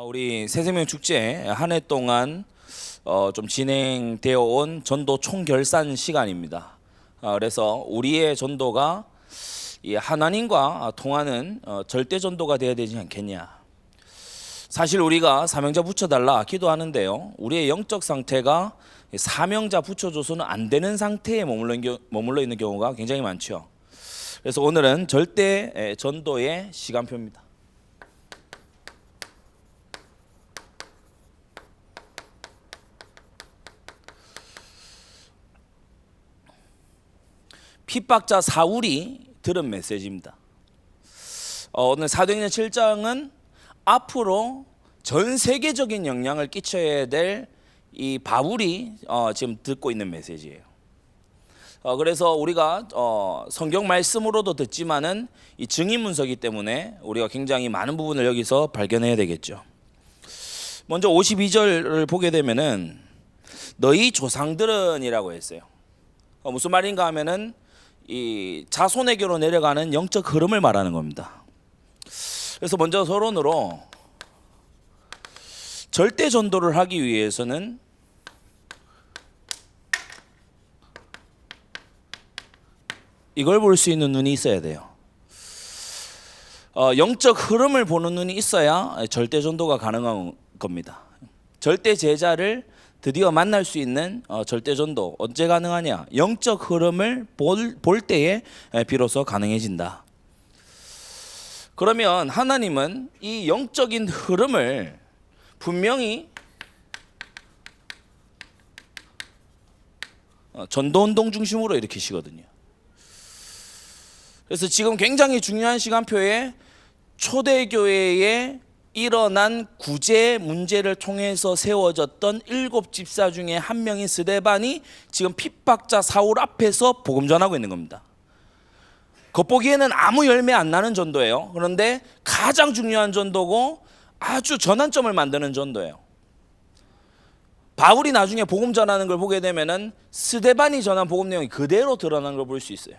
우리 새생명 축제 한 해 동안 좀 진행되어 온 전도 총결산 시간입니다. 그래서 우리의 전도가 이 하나님과 통하는 절대 전도가 되어야 되지 않겠냐. 사실 우리가 사명자 붙여달라 기도하는데요, 우리의 영적 상태가 사명자 붙여줘서는 안 되는 상태에 머물러 있는 경우가 굉장히 많죠. 그래서 오늘은 절대 전도의 시간표입니다. 핍박자 사울이 들은 메시지입니다. 오늘 사도행전 7장은 앞으로 전 세계적인 영향을 끼쳐야 될 이 바울이 지금 듣고 있는 메시지예요. 그래서 우리가 성경 말씀으로도 듣지만은 이 증인 문서이기 때문에 우리가 굉장히 많은 부분을 여기서 발견해야 되겠죠. 먼저 52절을 보게 되면은 너희 조상들은이라고 했어요. 무슨 말인가 하면은 이 자손에게로 내려가는 영적 흐름을 말하는 겁니다. 그래서 먼저 서론으로 절대 전도를 하기 위해서는 이걸 볼 수 있는 눈이 있어야 돼요. 영적 흐름을 보는 눈이 있어야 절대 전도가 가능한 겁니다. 절대 제자를 드디어 만날 수 있는 절대 전도 언제 가능하냐? 영적 흐름을 볼 때에 비로소 가능해진다. 그러면 하나님은 이 영적인 흐름을 분명히 전도운동 중심으로 일으키시거든요. 그래서 지금 굉장히 중요한 시간표에 초대교회에 일어난 구제 문제를 통해서 세워졌던 7 집사 중에 한 명인 스데반이 지금 핍박자 사울 앞에서 복음 전하고 있는 겁니다. 겉보기에는 아무 열매 안 나는 전도예요. 그런데 가장 중요한 전도고 아주 전환점을 만드는 전도예요. 바울이 나중에 복음 전하는 걸 보게 되면은 스데반이 전한 복음 내용이 그대로 드러나는 걸 볼 수 있어요.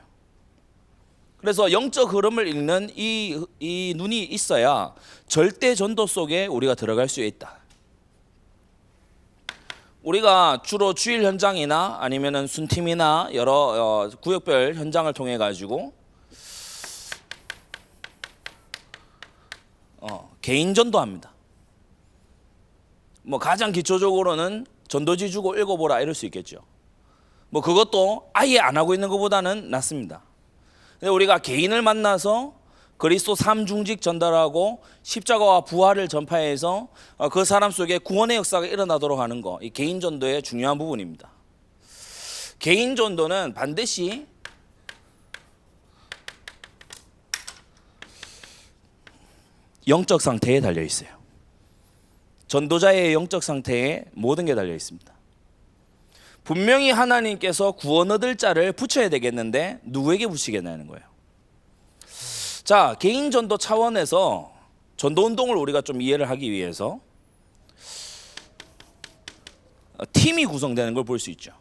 그래서 영적 흐름을 읽는 이 눈이 있어야 절대 전도 속에 우리가 들어갈 수 있다. 우리가 주로 주일 현장이나 아니면은 순팀이나 여러 구역별 현장을 통해 가지고 개인 전도합니다. 뭐 가장 기초적으로는 전도지 주고 읽어보라 이럴 수 있겠죠. 뭐 그것도 아예 안 하고 있는 것보다는 낫습니다. 우리가 개인을 만나서 그리스도 삼중직 전달하고 십자가와 부활을 전파해서 그 사람 속에 구원의 역사가 일어나도록 하는 거, 이 개인 전도의 중요한 부분입니다. 개인 전도는 반드시 영적 상태에 달려 있어요. 전도자의 영적 상태에 모든 게 달려 있습니다. 분명히 하나님께서 구원 얻을 자를 붙여야 되겠는데 누구에게 붙이겠냐는 거예요. 자, 개인 전도 차원에서 전도 운동을 우리가 좀 이해를 하기 위해서 팀이 구성되는 걸 볼 수 있죠.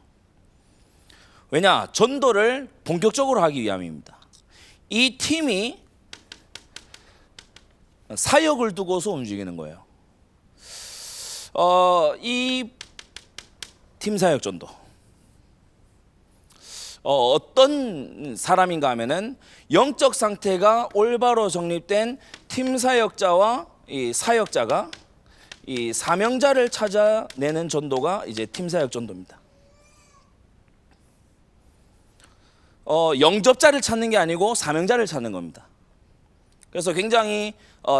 왜냐? 전도를 본격적으로 하기 위함입니다. 이 팀이 사역을 두고서 움직이는 거예요. 이 팀 사역 전도 어떤 사람인가 하면은 영적 상태가 올바로 정립된 팀 사역자와 이 사역자가 이 사명자를 찾아내는 전도가 이제 팀 사역 전도입니다. 영접자를 찾는 게 아니고 사명자를 찾는 겁니다. 그래서 굉장히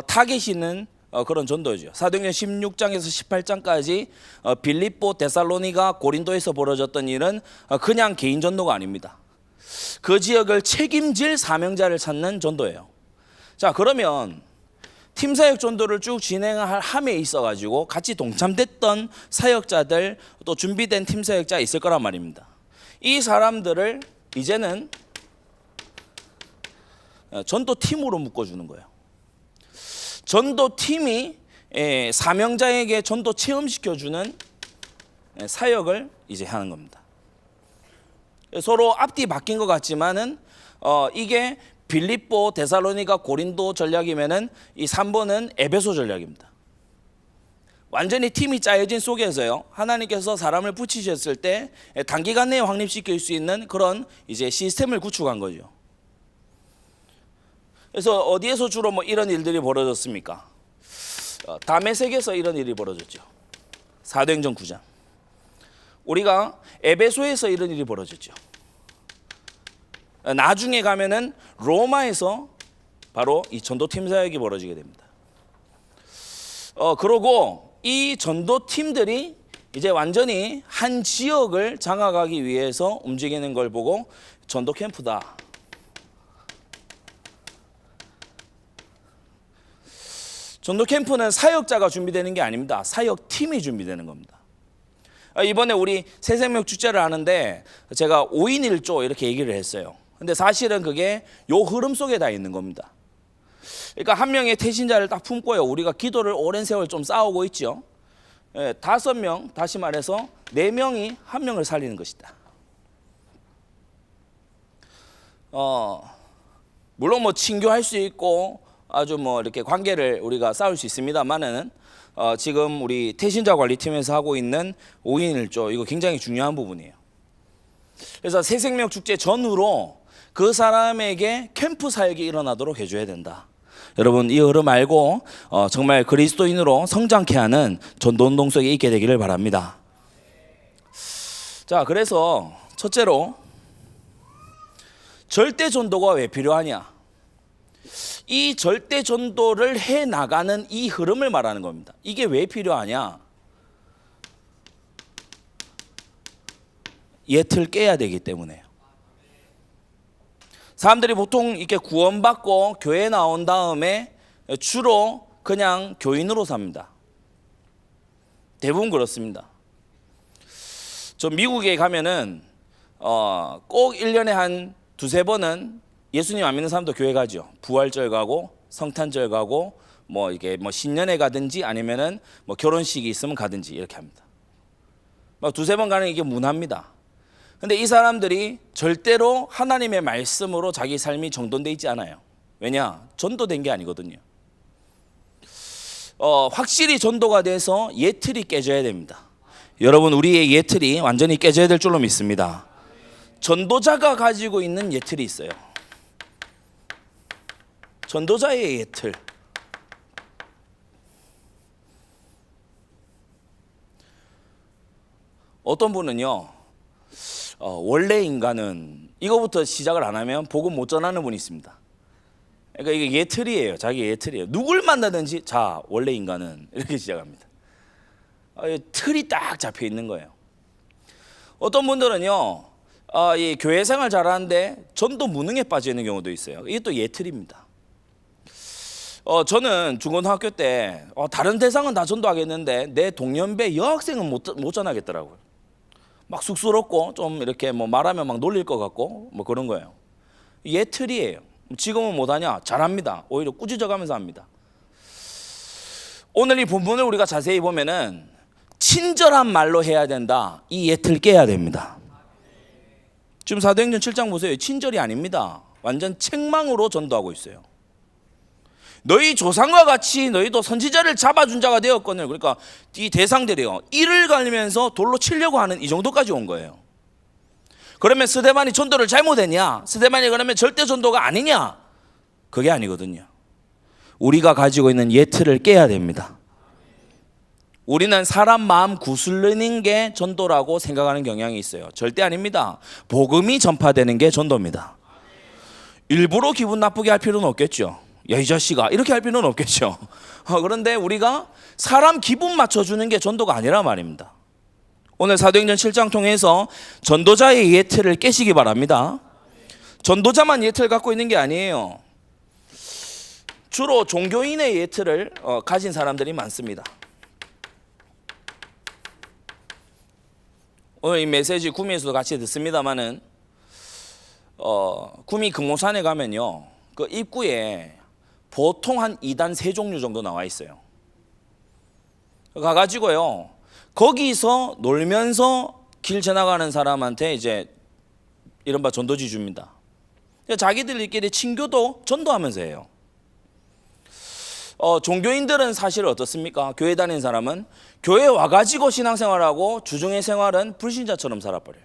타겟이 있는 그런 전도죠. 사도행전 16장에서 18장까지 빌립보, 데살로니가, 고린도에서 벌어졌던 일은 그냥 개인 전도가 아닙니다. 그 지역을 책임질 사명자를 찾는 전도예요. 자, 그러면 팀 사역 전도를 쭉 진행할 함에 있어 가지고 같이 동참됐던 사역자들, 또 준비된 팀 사역자 있을 거란 말입니다. 이 사람들을 이제는 전도 팀으로 묶어주는 거예요. 전도 팀이 사명자에게 전도 체험시켜주는 사역을 이제 하는 겁니다. 서로 앞뒤 바뀐 것 같지만은 이게 빌립보, 데살로니가, 고린도 전략이면은 이 3번은 에베소 전략입니다. 완전히 팀이 짜여진 속에서요, 하나님께서 사람을 붙이셨을 때 단기간 내에 확립시킬 수 있는 그런 이제 시스템을 구축한 거죠. 그래서 어디에서 주로 뭐 이런 일들이 벌어졌습니까? 다메섹에서 이런 일이 벌어졌죠. 사도행전 9장. 우리가 에베소에서 이런 일이 벌어졌죠. 나중에 가면은 로마에서 바로 이 전도팀 사역이 벌어지게 됩니다. 그러고 이 전도팀들이 이제 완전히 한 지역을 장악하기 위해서 움직이는 걸 보고 전도 캠프다. 전도 캠프는 사역자가 준비되는 게 아닙니다. 사역팀이 준비되는 겁니다. 이번에 우리 새생명 축제를 하는데 제가 5인 1조 이렇게 얘기를 했어요. 근데 사실은 그게 요 흐름 속에 다 있는 겁니다. 그러니까 한 명의 태신자를 딱 품고요, 우리가 기도를 오랜 세월 좀 싸우고 있죠. 5명, 다시 말해서 4명이 한 명을 살리는 것이다. 물론 뭐 친교할 수 있고 아주 뭐 이렇게 관계를 우리가 쌓을 수 있습니다만은 지금 우리 태신자 관리팀에서 하고 있는 5인 1조, 이거 굉장히 중요한 부분이에요. 그래서 새생명 축제 전후로 그 사람에게 캠프 사역이 일어나도록 해줘야 된다. 여러분, 이 흐름 알고 정말 그리스도인으로 성장케 하는 전도운동 속에 있게 되기를 바랍니다. 자, 그래서 첫째로 절대 전도가 왜 필요하냐? 이 절대 전도를 해 나가는 이 흐름을 말하는 겁니다. 이게 왜 필요하냐? 예틀 깨야 되기 때문에요. 사람들이 보통 이렇게 구원받고 교회 나온 다음에 주로 그냥 교인으로 삽니다. 대부분 그렇습니다. 저 미국에 가면은 꼭 1년에 한 2-3번은 예수님 안 믿는 사람도 교회 가죠. 부활절 가고 성탄절 가고 뭐 이게 뭐 신년에 가든지 아니면은 뭐 결혼식이 있으면 가든지 이렇게 합니다. 막 2-3번 가는 이게 문화입니다. 근데 이 사람들이 절대로 하나님의 말씀으로 자기 삶이 정돈돼 있지 않아요. 왜냐? 전도된 게 아니거든요. 확실히 전도가 돼서 예틀이 깨져야 됩니다. 여러분, 우리의 예틀이 완전히 깨져야 될 줄로 믿습니다. 전도자가 가지고 있는 예틀이 있어요. 전도자의 예틀. 어떤 분은요, 원래 인간은, 이거부터 시작을 안 하면 복음 못 전하는 분이 있습니다. 그러니까 이게 예틀이에요. 자기 예틀이에요. 누굴 만나든지 자, 원래 인간은 이렇게 시작합니다. 틀이 딱 잡혀 있는 거예요. 어떤 분들은요, 이 교회 생활 잘하는데 전도 무능에 빠져 있는 경우도 있어요. 이게 또 예틀입니다. 저는 중고등학교 때 다른 대상은 다 전도하겠는데 내 동년배 여학생은 못 전하겠더라고요. 막 쑥스럽고 좀 이렇게 뭐 말하면 막 놀릴 것 같고 뭐 그런 거예요. 예틀이에요. 지금은 못하냐? 잘합니다. 오히려 꾸짖어가면서 합니다. 오늘 이 본문을 우리가 자세히 보면은 친절한 말로 해야 된다. 이 예틀 깨야 됩니다. 지금 사도행전 7장 보세요. 친절이 아닙니다. 완전 책망으로 전도하고 있어요. 너희 조상과 같이 너희도 선지자를 잡아준 자가 되었거늘. 그러니까 이 대상들이요, 이를 갈면서 돌로 치려고 하는 이 정도까지 온 거예요. 그러면 스데반이 전도를 잘못했냐? 스데반이 그러면 절대 전도가 아니냐? 그게 아니거든요. 우리가 가지고 있는 예틀을 깨야 됩니다. 우리는 사람 마음 구슬리는 게 전도라고 생각하는 경향이 있어요. 절대 아닙니다. 복음이 전파되는 게 전도입니다. 일부러 기분 나쁘게 할 필요는 없겠죠. 야, 이 자식아, 이렇게 할 필요는 없겠죠. 그런데 우리가 사람 기분 맞춰주는 게 전도가 아니라 말입니다. 오늘 사도행전 7장 통해서 전도자의 예틀을 깨시기 바랍니다. 전도자만 예틀 갖고 있는 게 아니에요. 주로 종교인의 예틀을 가진 사람들이 많습니다. 오늘 이 메시지 구미에서도 같이 듣습니다만은 구미 금호산에 가면요, 그 입구에 보통 한 2단 3종류 정도 나와 있어요. 가가지고요, 거기서 놀면서 길 지나가는 사람한테 이제 이른바 전도지 줍니다. 자기들끼리 친교도 전도하면서 해요. 종교인들은 사실 어떻습니까? 교회 다니는 사람은 교회 와가지고 신앙생활하고 주중의 생활은 불신자처럼 살아버려요.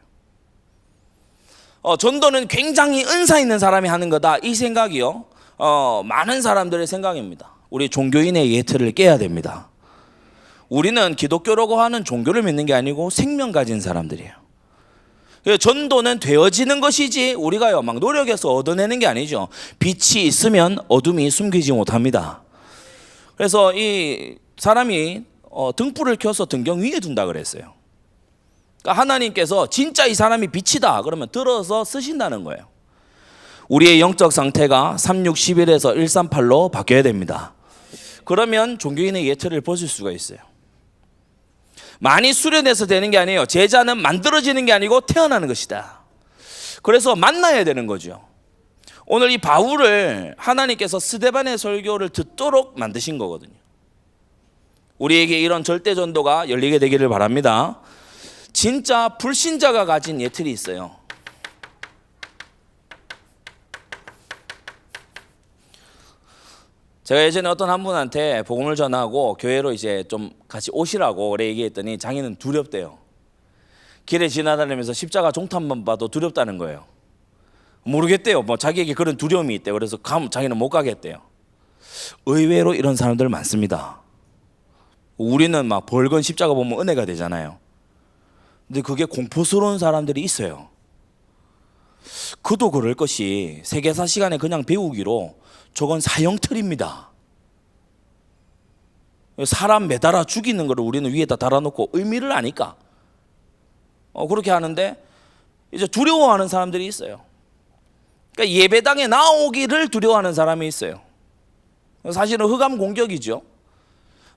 전도는 굉장히 은사 있는 사람이 하는 거다, 이 생각이요, 많은 사람들의 생각입니다. 우리 종교인의 예틀을 깨야 됩니다. 우리는 기독교라고 하는 종교를 믿는 게 아니고 생명 가진 사람들이에요. 전도는 되어지는 것이지 우리가요 막 노력해서 얻어내는 게 아니죠. 빛이 있으면 어둠이 숨기지 못합니다. 그래서 이 사람이 등불을 켜서 등경 위에 둔다 그랬어요. 그러니까 하나님께서 진짜 이 사람이 빛이다 그러면 들어서 쓰신다는 거예요. 우리의 영적 상태가 361에서 138로 바뀌어야 됩니다. 그러면 종교인의 예틀을 벗을 수가 있어요. 많이 수련해서 되는 게 아니에요. 제자는 만들어지는 게 아니고 태어나는 것이다. 그래서 만나야 되는 거죠. 오늘 이 바울을 하나님께서 스데반의 설교를 듣도록 만드신 거거든요. 우리에게 이런 절대 전도가 열리게 되기를 바랍니다. 진짜 불신자가 가진 예틀이 있어요. 제가 예전에 어떤 한 분한테 복음을 전하고 교회로 이제 좀 같이 오시라고 오래 얘기했더니 자기는 두렵대요. 길에 지나다니면서 십자가 종탄만 봐도 두렵다는 거예요. 모르겠대요. 뭐 자기에게 그런 두려움이 있대요. 그래서 자기는 못 가겠대요. 의외로 이런 사람들 많습니다. 우리는 막 벌건 십자가 보면 은혜가 되잖아요. 근데 그게 공포스러운 사람들이 있어요. 그도 그럴 것이 세계사 시간에 그냥 배우기로 저건 사형틀입니다. 사람 매달아 죽이는 걸 우리는 위에다 달아놓고 의미를 아니까 그렇게 하는데 이제 두려워하는 사람들이 있어요. 그러니까 예배당에 나오기를 두려워하는 사람이 있어요. 사실은 흑암 공격이죠.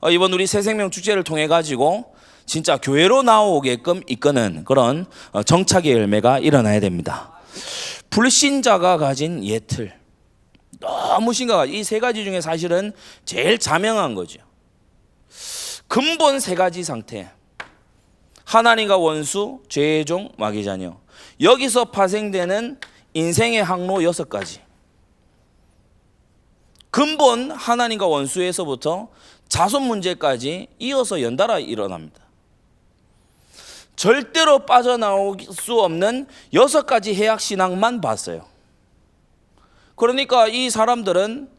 이번 우리 새생명 축제를 통해 가지고 진짜 교회로 나오게끔 이끄는 그런 정착의 열매가 일어나야 됩니다. 불신자가 가진 예틀, 너무 심각하죠. 이 세 가지 중에 사실은 제일 자명한 거죠. 근본 세 가지 상태. 하나님과 원수, 죄의 종, 마귀 자녀. 여기서 파생되는 인생의 항로 6가지. 근본 하나님과 원수에서부터 자손 문제까지 이어서 연달아 일어납니다. 절대로 빠져나올 수 없는 6가지 해약 신앙만 봤어요. 그러니까 이 사람들은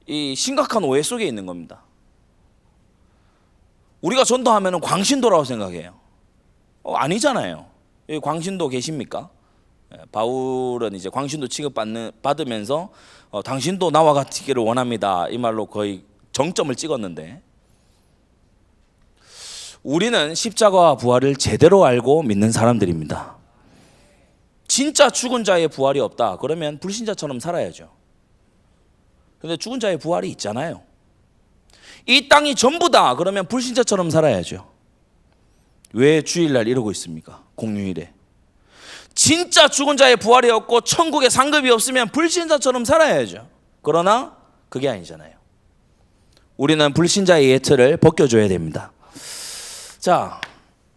이 심각한 오해 속에 있는 겁니다. 우리가 전도하면 광신도라고 생각해요. 아니잖아요. 여기 광신도 계십니까? 바울은 이제 광신도 받으면서 당신도 나와 같기를 원합니다, 이 말로 거의 정점을 찍었는데, 우리는 십자가와 부활을 제대로 알고 믿는 사람들입니다. 진짜 죽은 자의 부활이 없다 그러면 불신자처럼 살아야죠. 그런데 죽은 자의 부활이 있잖아요. 이 땅이 전부다 그러면 불신자처럼 살아야죠. 왜 주일날 이러고 있습니까? 공휴일에. 진짜 죽은 자의 부활이 없고 천국에 상급이 없으면 불신자처럼 살아야죠. 그러나 그게 아니잖아요. 우리는 불신자의 예틀을 벗겨줘야 됩니다. 자,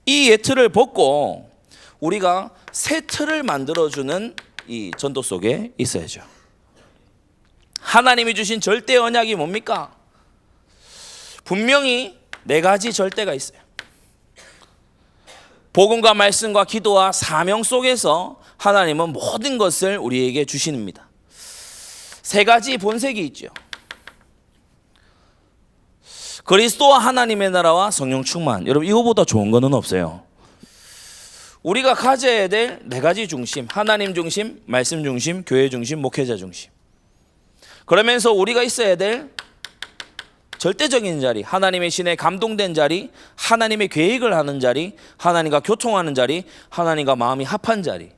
이 예틀을 벗고 우리가 새 틀을 만들어주는 이 전도 속에 있어야죠. 하나님이 주신 절대 언약이 뭡니까? 분명히 4가지 절대가 있어요. 복음과 말씀과 기도와 사명 속에서 하나님은 모든 것을 우리에게 주십니다. 3가지 본색이 있죠. 그리스도와 하나님의 나라와 성령 충만. 여러분, 이거보다 좋은 거는 없어요. 우리가 가져야 될 4가지 중심, 하나님 중심, 말씀 중심, 교회 중심, 목회자 중심. 그러면서 우리가 있어야 될 절대적인 자리, 하나님의 신에 감동된 자리, 하나님의 계획을 하는 자리, 하나님과 교통하는 자리, 하나님과 마음이 합한 자리.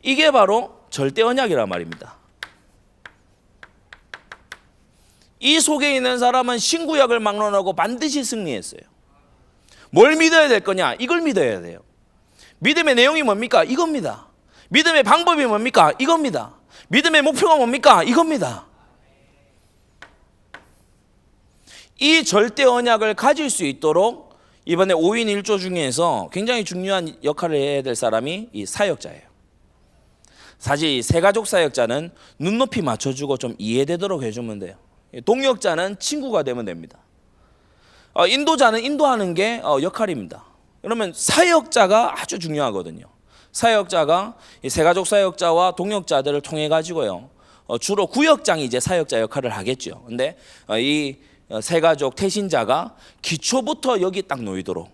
이게 바로 절대 언약이란 말입니다. 이 속에 있는 사람은 신구약을 막론하고 반드시 승리했어요. 뭘 믿어야 될 거냐? 이걸 믿어야 돼요. 믿음의 내용이 뭡니까? 이겁니다. 믿음의 방법이 뭡니까? 이겁니다. 믿음의 목표가 뭡니까? 이겁니다. 이 절대 언약을 가질 수 있도록 이번에 5인 1조 중에서 굉장히 중요한 역할을 해야 될 사람이 이 사역자예요. 사실 이 세가족 사역자는 눈높이 맞춰주고 좀 이해되도록 해주면 돼요. 동역자는 친구가 되면 됩니다. 인도자는 인도하는 게 역할입니다. 그러면 사역자가 아주 중요하거든요. 사역자가 이 세가족 사역자와 동역자들을 통해 가지고요, 주로 구역장이 이제 사역자 역할을 하겠죠. 근데 이 세가족 태신자가 기초부터 여기 딱 놓이도록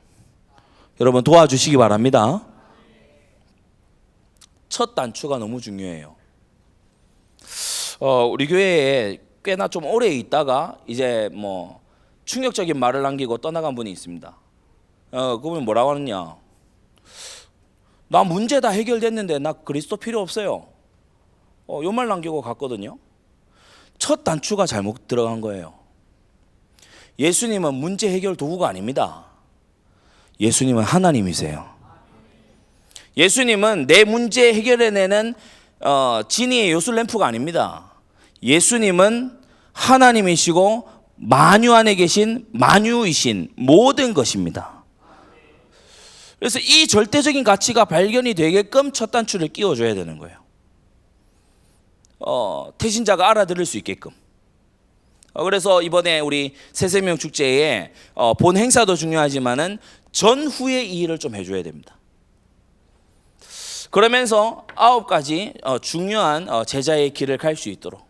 여러분 도와주시기 바랍니다. 첫 단추가 너무 중요해요. 우리 교회에 꽤나 좀 오래 있다가 이제 뭐 충격적인 말을 남기고 떠나간 분이 있습니다. 그분이 뭐라고 하느냐? 나 문제 다 해결됐는데 나 그리스도 필요 없어요. 요 말 남기고 갔거든요. 첫 단추가 잘못 들어간 거예요. 예수님은 문제 해결 도구가 아닙니다. 예수님은 하나님이세요. 예수님은 내 문제 해결해내는 지니의 요술 램프가 아닙니다. 예수님은 하나님이시고 만유 안에 계신 만유이신 모든 것입니다. 그래서 이 절대적인 가치가 발견이 되게끔 첫 단추를 끼워줘야 되는 거예요. 태신자가 알아들을 수 있게끔. 그래서 이번에 우리 새생명 축제에 본 행사도 중요하지만은 전후의 이 일을 좀 해줘야 됩니다. 그러면서 9가지 중요한 제자의 길을 갈 수 있도록.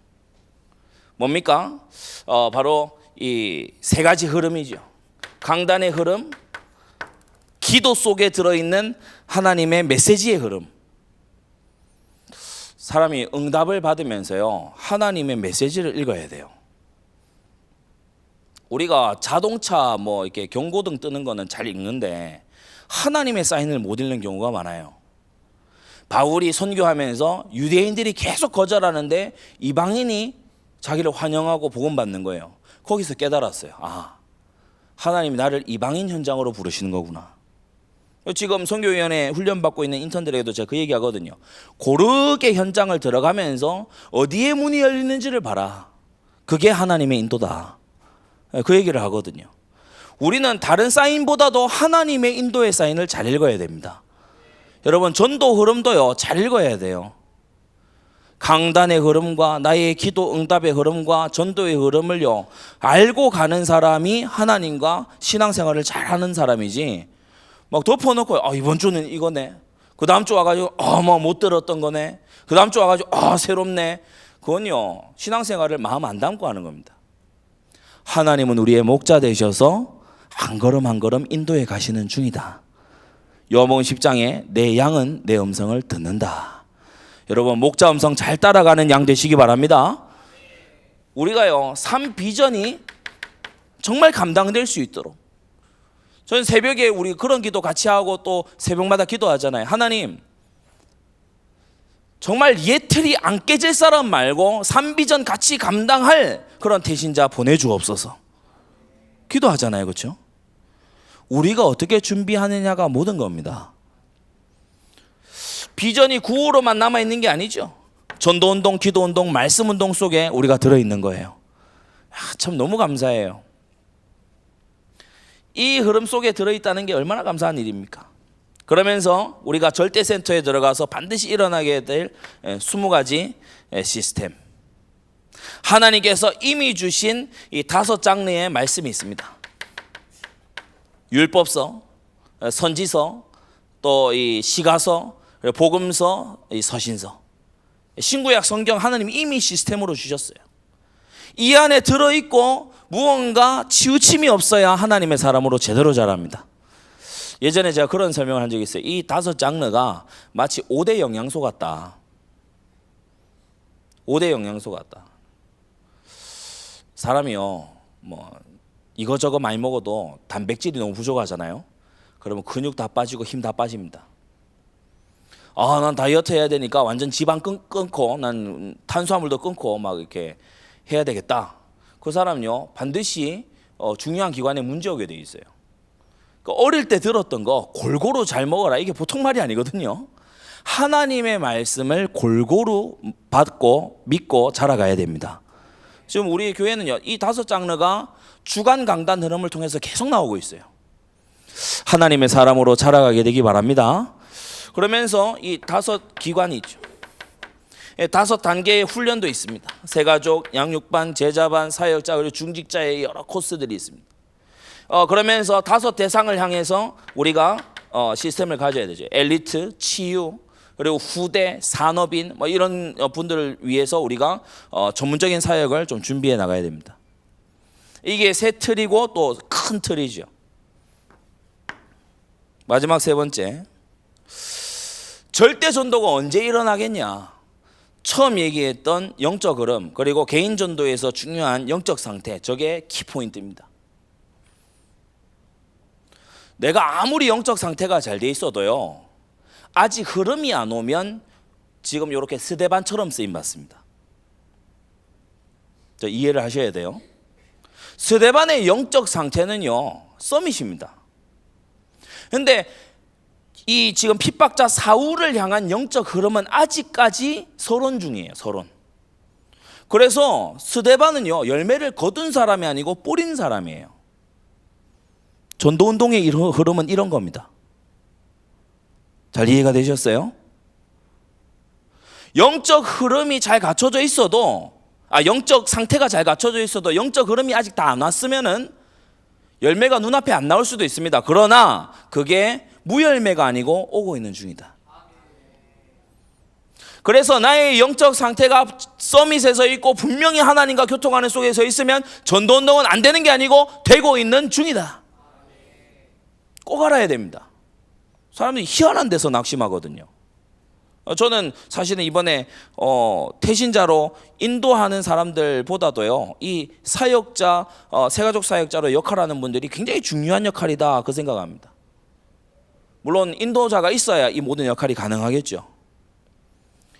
뭡니까? 바로 이 3가지 흐름이죠. 강단의 흐름, 기도 속에 들어있는 하나님의 메시지의 흐름. 사람이 응답을 받으면서요, 하나님의 메시지를 읽어야 돼요. 우리가 자동차 뭐 이렇게 경고등 뜨는 거는 잘 읽는데 하나님의 사인을 못 읽는 경우가 많아요. 바울이 선교하면서 유대인들이 계속 거절하는데 이방인이 자기를 환영하고 복음받는 거예요. 거기서 깨달았어요. 하나님이 나를 이방인 현장으로 부르시는 거구나. 지금 선교위원회 훈련받고 있는 인턴들에게도 제가 그 얘기하거든요. 고르게 현장을 들어가면서 어디에 문이 열리는지를 봐라. 그게 하나님의 인도다. 그 얘기를 하거든요. 우리는 다른 사인보다도 하나님의 인도의 사인을 잘 읽어야 됩니다. 여러분, 전도 흐름도요, 잘 읽어야 돼요. 강단의 흐름과 나의 기도 응답의 흐름과 전도의 흐름을요, 알고 가는 사람이 하나님과 신앙생활을 잘하는 사람이지, 막 덮어놓고 이번 주는 이거네, 그 다음 주 와가지고 뭐 못 들었던 거네, 그 다음 주 와가지고 새롭네. 그건요, 신앙생활을 마음 안 담고 하는 겁니다. 하나님은 우리의 목자 되셔서 한 걸음 한 걸음 인도해 가시는 중이다. 요한복음 10장에 내 양은 내 음성을 듣는다. 여러분, 목자 음성 잘 따라가는 양 되시기 바랍니다. 우리가요, 삶 비전이 정말 감당될 수 있도록. 저는 새벽에 우리 그런 기도 같이 하고 또 새벽마다 기도하잖아요. 하나님, 정말 예틀이 안 깨질 사람 말고 삶 비전 같이 감당할 그런 대신자 보내주옵소서. 기도하잖아요, 그렇죠? 우리가 어떻게 준비하느냐가 모든 겁니다. 비전이 구호로만 남아있는 게 아니죠. 전도운동, 기도운동, 말씀운동 속에 우리가 들어있는 거예요. 참 너무 감사해요. 이 흐름 속에 들어있다는 게 얼마나 감사한 일입니까? 그러면서 우리가 절대센터에 들어가서 반드시 일어나게 될 20가지 시스템, 하나님께서 이미 주신 이 5장르의 말씀이 있습니다. 율법서, 선지서, 또 이 시가서, 복음서, 이 서신서. 신구약 성경 하나님이 이미 시스템으로 주셨어요. 이 안에 들어있고 무언가 치우침이 없어야 하나님의 사람으로 제대로 자랍니다. 예전에 제가 그런 설명을 한 적이 있어요. 이 5장르가 마치 5대 영양소 같다. 5대 영양소 같다. 사람이요, 뭐 이거저거 많이 먹어도 단백질이 너무 부족하잖아요. 그러면 근육 다 빠지고 힘 다 빠집니다. 난 다이어트 해야 되니까 완전 지방 끊고 난 탄수화물도 끊고 막 이렇게 해야 되겠다. 그 사람요, 반드시 중요한 기관에 문제 오게 돼 있어요. 어릴 때 들었던 거 골고루 잘 먹어라, 이게 보통 말이 아니거든요. 하나님의 말씀을 골고루 받고 믿고 자라가야 됩니다. 지금 우리 교회는요, 이 5장르가 주간 강단 흐름을 통해서 계속 나오고 있어요. 하나님의 사람으로 자라가게 되기 바랍니다. 그러면서 이 5기관이 있죠. 5단계의 훈련도 있습니다. 세가족, 양육반, 제자반, 사역자, 그리고 중직자의 여러 코스들이 있습니다. 그러면서 5대상을 향해서 우리가 시스템을 가져야 되죠. 엘리트, 치유, 그리고 후대, 산업인 뭐 이런 분들을 위해서 우리가 전문적인 사역을 좀 준비해 나가야 됩니다. 이게 세 틀이고 또 큰 틀이죠. 마지막 세 번째, 절대 전도가 언제 일어나겠냐? 처음 얘기했던 영적 흐름, 그리고 개인 전도에서 중요한 영적 상태, 저게 키포인트입니다. 내가 아무리 영적 상태가 잘 돼 있어도요, 아직 흐름이 안 오면 지금 이렇게 스데반처럼 쓰임 받습니다. 이해를 하셔야 돼요. 스데반의 영적 상태는요, 서밋입니다. 근데 이 지금 핍박자 사울을 향한 영적 흐름은 아직까지 서론 중이에요. 서론. 그래서 스데반은요, 열매를 거둔 사람이 아니고 뿌린 사람이에요. 전도운동의 흐름은 이런 겁니다. 잘 이해가 되셨어요? 영적 흐름이 잘 갖춰져 있어도, 영적 상태가 잘 갖춰져 있어도 영적 흐름이 아직 다 안 왔으면은 열매가 눈앞에 안 나올 수도 있습니다. 그러나 그게 무열매가 아니고 오고 있는 중이다. 그래서 나의 영적 상태가 서밋에 서 있고 분명히 하나님과 교통하는 속에 서 있으면 전도운동은 안 되는 게 아니고 되고 있는 중이다. 꼭 알아야 됩니다. 사람들이 희한한 데서 낙심하거든요. 저는 사실은 이번에 태신자로 인도하는 사람들보다도요, 이 사역자, 세가족 사역자로 역할하는 분들이 굉장히 중요한 역할이다, 그 생각합니다. 물론 인도자가 있어야 이 모든 역할이 가능하겠죠.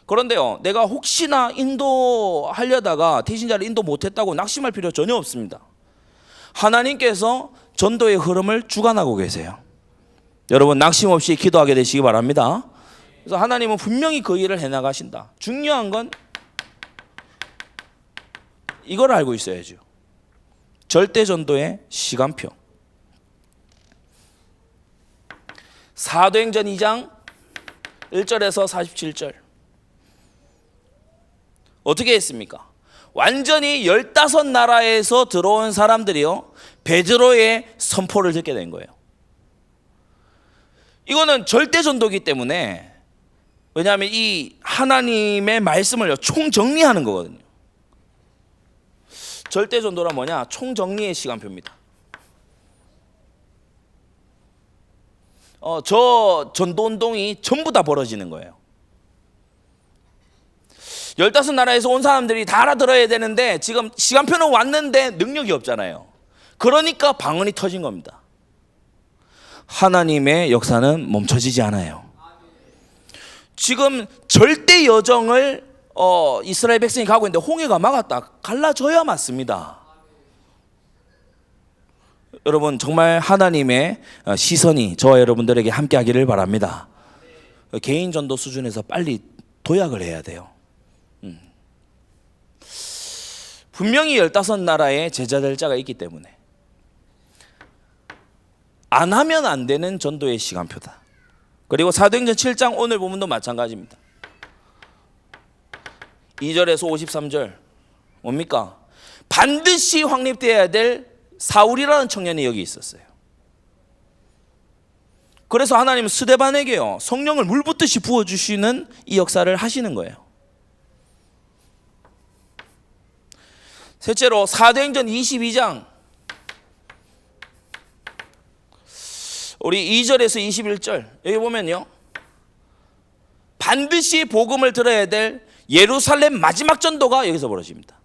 그런데요, 내가 혹시나 인도하려다가 태신자를 인도 못했다고 낙심할 필요 전혀 없습니다. 하나님께서 전도의 흐름을 주관하고 계세요. 여러분, 낙심 없이 기도하게 되시기 바랍니다. 그래서 하나님은 분명히 그 일을 해나가신다. 중요한 건 이걸 알고 있어야죠. 절대 전도의 시간표. 사도행전 2장 1절에서 47절. 어떻게 했습니까? 완전히 15나라에서 들어온 사람들이요, 베드로의 선포를 듣게 된 거예요. 이거는 절대 전도이기 때문에, 왜냐하면 이 하나님의 말씀을 총정리하는 거거든요. 절대 전도란 뭐냐? 총정리의 시간표입니다. 저 전도운동이 전부 다 벌어지는 거예요. 15나라에서 온 사람들이 다 알아들어야 되는데 지금 시간표는 왔는데 능력이 없잖아요. 그러니까 방언이 터진 겁니다. 하나님의 역사는 멈춰지지 않아요. 지금 절대 여정을 이스라엘 백성이 가고 있는데 홍해가 막았다. 갈라져야 맞습니다. 여러분, 정말 하나님의 시선이 저와 여러분들에게 함께 하기를 바랍니다. 개인 전도 수준에서 빨리 도약을 해야 돼요. 분명히 15나라의 제자될 자가 있기 때문에 안 하면 안 되는 전도의 시간표다. 그리고 사도행전 7장 오늘 본문도 마찬가지입니다. 2절에서 53절 뭡니까? 반드시 확립되어야 될 사울이라는 청년이 여기 있었어요. 그래서 하나님은 스데반에게요, 성령을 물 붓듯이 부어주시는 이 역사를 하시는 거예요. 셋째로 사도행전 22장 우리 2절에서 21절 여기 보면요, 반드시 복음을 들어야 될 예루살렘 마지막 전도가 여기서 벌어집니다.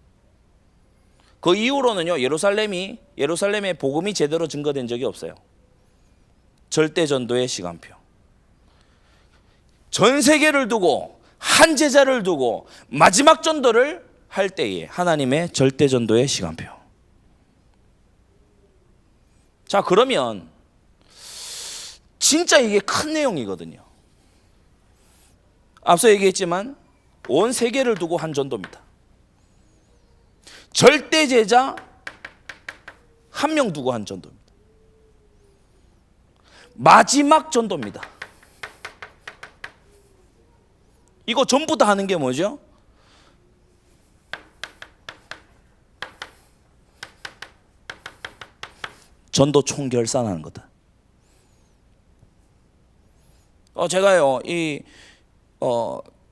그 이후로는요, 예루살렘의 복음이 제대로 증거된 적이 없어요. 절대 전도의 시간표. 전 세계를 두고 한 제자를 두고 마지막 전도를 할 때에 하나님의 절대 전도의 시간표. 자, 그러면 진짜 이게 큰 내용이거든요. 앞서 얘기했지만 온 세계를 두고 한 전도입니다. 절대 제자 한 명 두고 한 전도입니다. 마지막 전도입니다. 이거 전부 다 하는 게 뭐죠? 전도 총결산하는 거다. 제가요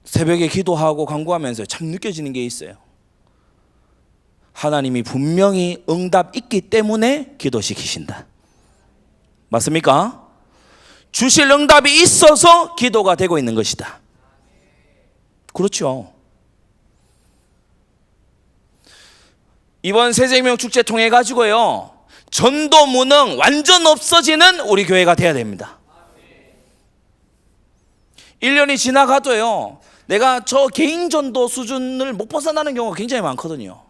새벽에 기도하고 간구하면서 참 느껴지는 게 있어요. 하나님이 분명히 응답 있기 때문에 기도시키신다. 맞습니까? 주실 응답이 있어서 기도가 되고 있는 것이다. 그렇죠. 이번 새생명 축제 통해 가지고요, 전도 무능 완전 없어지는 우리 교회가 돼야 됩니다. 1년이 지나가도요, 내가 저 개인 전도 수준을 못 벗어나는 경우가 굉장히 많거든요.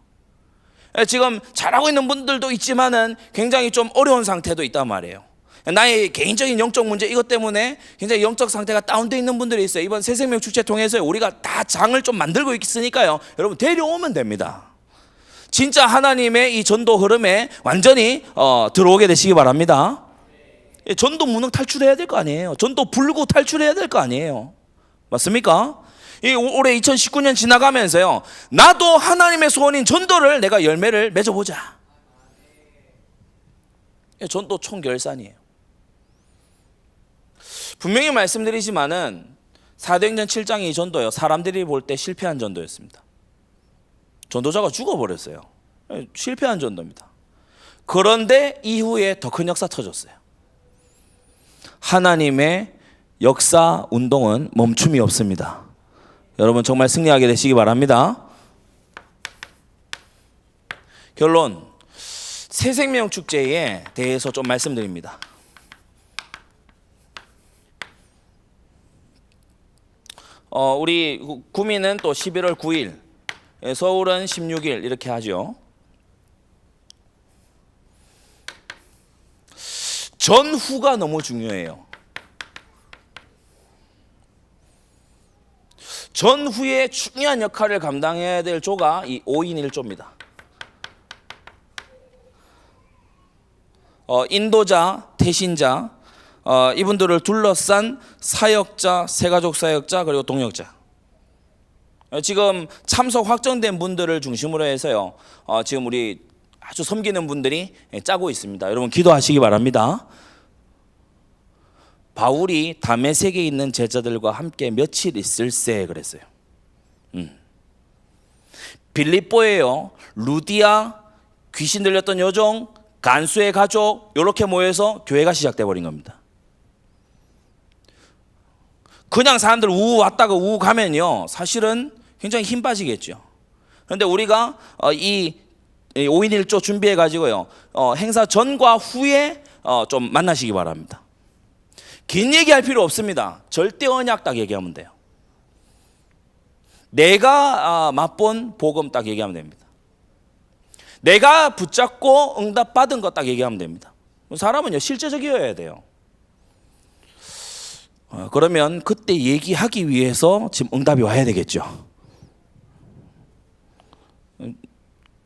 지금 잘하고 있는 분들도 있지만은 굉장히 좀 어려운 상태도 있단 말이에요. 나의 개인적인 영적 문제 이것 때문에 굉장히 영적 상태가 다운되어 있는 분들이 있어요. 이번 새생명 축제 통해서 우리가 다 장을 좀 만들고 있으니까요, 여러분 데려오면 됩니다. 진짜 하나님의 이 전도 흐름에 완전히 들어오게 되시기 바랍니다. 전도 무능 탈출해야 될 거 아니에요. 전도 불구 탈출해야 될 거 아니에요. 맞습니까? 올해 2019년 지나가면서요, 나도 하나님의 소원인 전도를 내가 열매를 맺어보자. 전도 총결산이에요. 분명히 말씀드리지만은 사도행전 7장의 전도요, 사람들이 볼 때 실패한 전도였습니다. 전도자가 죽어버렸어요. 실패한 전도입니다. 그런데 이후에 더 큰 역사 터졌어요. 하나님의 역사 운동은 멈춤이 없습니다. 여러분 정말 승리하게 되시기 바랍니다. 결론, 새생명 축제에 대해서 좀 말씀드립니다. 우리 구미는 또 11월 9일, 서울은 16일 이렇게 하죠. 전후가 너무 중요해요. 전후에 중요한 역할을 감당해야 될 조가 이 5인 1조입니다. 인도자, 태신자, 이분들을 둘러싼 사역자, 새가족 사역자, 그리고 동역자. 지금 참석 확정된 분들을 중심으로 해서요, 지금 우리 아주 섬기는 분들이 짜고 있습니다. 여러분 기도하시기 바랍니다. 바울이 다메섹에 있는 제자들과 함께 며칠 있을세 그랬어요. 빌립보에요, 루디아, 귀신 들렸던 여종, 간수의 가족, 이렇게 모여서 교회가 시작돼 버린 겁니다. 그냥 사람들 우우 왔다가 우우 가면요, 사실은 굉장히 힘 빠지겠죠. 그런데 우리가 이 5인 1조 준비해 가지고요, 행사 전과 후에 좀 만나시기 바랍니다. 긴 얘기할 필요 없습니다. 절대 언약 딱 얘기하면 돼요. 내가 맛본 복음 딱 얘기하면 됩니다. 내가 붙잡고 응답 받은 거 딱 얘기하면 됩니다. 사람은요, 실제적이어야 돼요. 그러면 그때 얘기하기 위해서 지금 응답이 와야 되겠죠.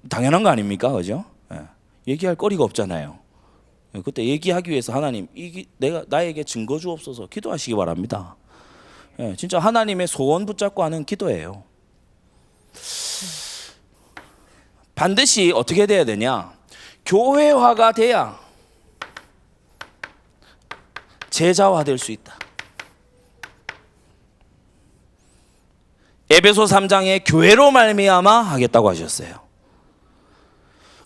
당연한 거 아닙니까? 그죠? 얘기할 거리가 없잖아요. 그때 얘기하기 위해서 하나님, 나에게 증거 주옵소서 기도하시기 바랍니다. 진짜 하나님의 소원 붙잡고 하는 기도예요. 반드시 어떻게 돼야 되냐? 교회화가 돼야 제자화 될 수 있다. 에베소 3장에 교회로 말미암아 하겠다고 하셨어요.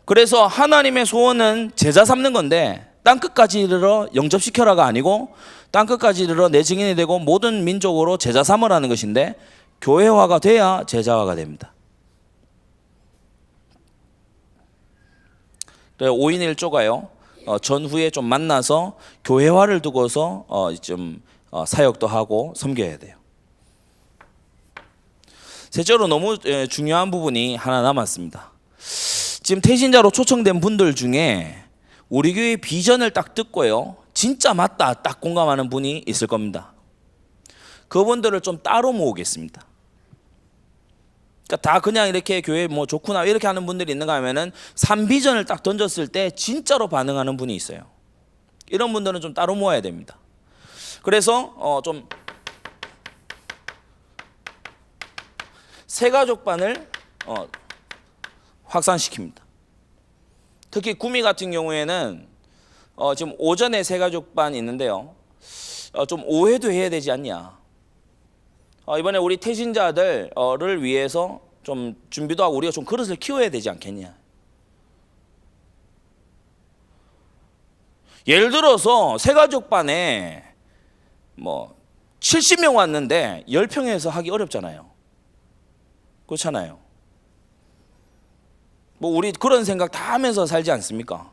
그래서 하나님의 소원은 제자 삼는 건데, 땅끝까지 이르러 영접시켜라가 아니고 땅끝까지 이르러 내 증인이 되고 모든 민족으로 제자 삼으라는 것인데, 교회화가 돼야 제자화가 됩니다. 5인 1조가요, 전후에 좀 만나서 교회화를 두고서 좀 사역도 하고 섬겨야 돼요. 셋째로 너무 중요한 부분이 하나 남았습니다. 지금 태신자로 초청된 분들 중에 우리 교회 비전을 딱 듣고요, 진짜 맞다 딱 공감하는 분이 있을 겁니다. 그분들을 좀 따로 모으겠습니다. 그러니까 다 그냥 이렇게 교회 뭐 좋구나 이렇게 하는 분들이 있는가 하면은 3비전을 딱 던졌을 때 진짜로 반응하는 분이 있어요. 이런 분들은 좀 따로 모아야 됩니다. 그래서 좀 새가족반을 확산시킵니다. 특히 구미 같은 경우에는 지금 오전에 새가족반 있는데요. 좀 오해도 해야 되지 않냐. 이번에 우리 태신자들을 위해서 좀 준비도 하고 우리가 좀 그릇을 키워야 되지 않겠냐. 예를 들어서 새가족반에 뭐 70명 왔는데 10평에서 하기 어렵잖아요. 그렇잖아요. 뭐 우리 그런 생각 다 하면서 살지 않습니까?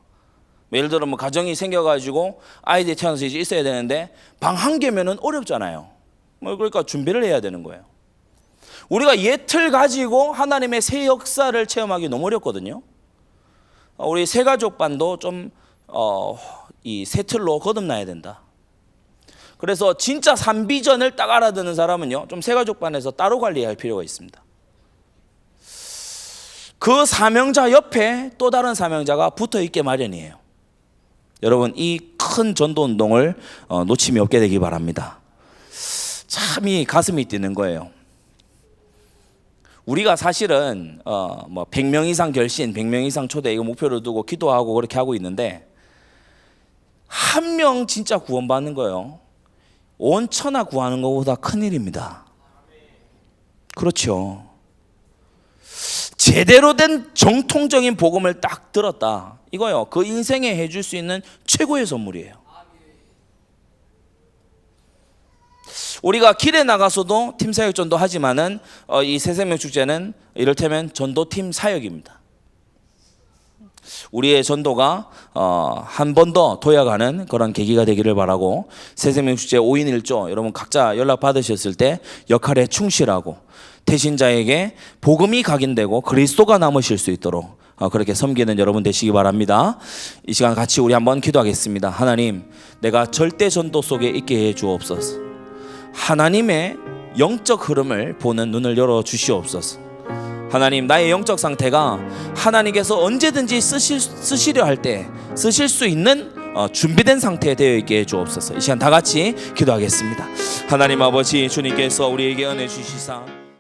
예를 들어 뭐 가정이 생겨가지고 아이들이 태어나서 이제 있어야 되는데 방 한 개면은 어렵잖아요. 뭐 그러니까 준비를 해야 되는 거예요. 우리가 예틀 가지고 하나님의 새 역사를 체험하기 너무 어렵거든요. 우리 새가족반도 좀 이 새 틀로 거듭나야 된다. 그래서 진짜 산비전을 딱 알아듣는 사람은요, 좀 새가족반에서 따로 관리할 필요가 있습니다. 그 사명자 옆에 또 다른 사명자가 붙어 있게 마련이에요. 여러분, 이 큰 전도 운동을 놓침이 없게 되기 바랍니다. 참 이 가슴이 뛰는 거예요. 우리가 사실은 뭐 100명 이상 결신, 100명 이상 초대 이거 목표를 두고 기도하고 그렇게 하고 있는데 한 명 진짜 구원받는 거예요. 온 천하 구하는 것보다 큰 일입니다. 그렇죠. 제대로 된 정통적인 복음을 딱 들었다. 이거요. 그 인생에 해줄 수 있는 최고의 선물이에요. 우리가 길에 나가서도 팀 사역 전도 하지만은 이 새생명 축제는 이를테면 전도팀 사역입니다. 우리의 전도가 한 번 더 도약하는 그런 계기가 되기를 바라고 새생명 축제 5인 1조 여러분 각자 연락 받으셨을 때 역할에 충실하고 태신자에게 복음이 각인되고 그리스도가 남으실 수 있도록 그렇게 섬기는 여러분 되시기 바랍니다. 이 시간 같이 우리 한번 기도하겠습니다. 하나님, 내가 절대 전도 속에 있게 해 주옵소서. 하나님의 영적 흐름을 보는 눈을 열어 주시옵소서. 하나님, 나의 영적 상태가 하나님께서 언제든지 쓰시려 할 때 쓰실 수 있는 준비된 상태에 되어 있게 해 주옵소서. 이 시간 다 같이 기도하겠습니다. 하나님 아버지, 주님께서 우리에게 은혜 주시사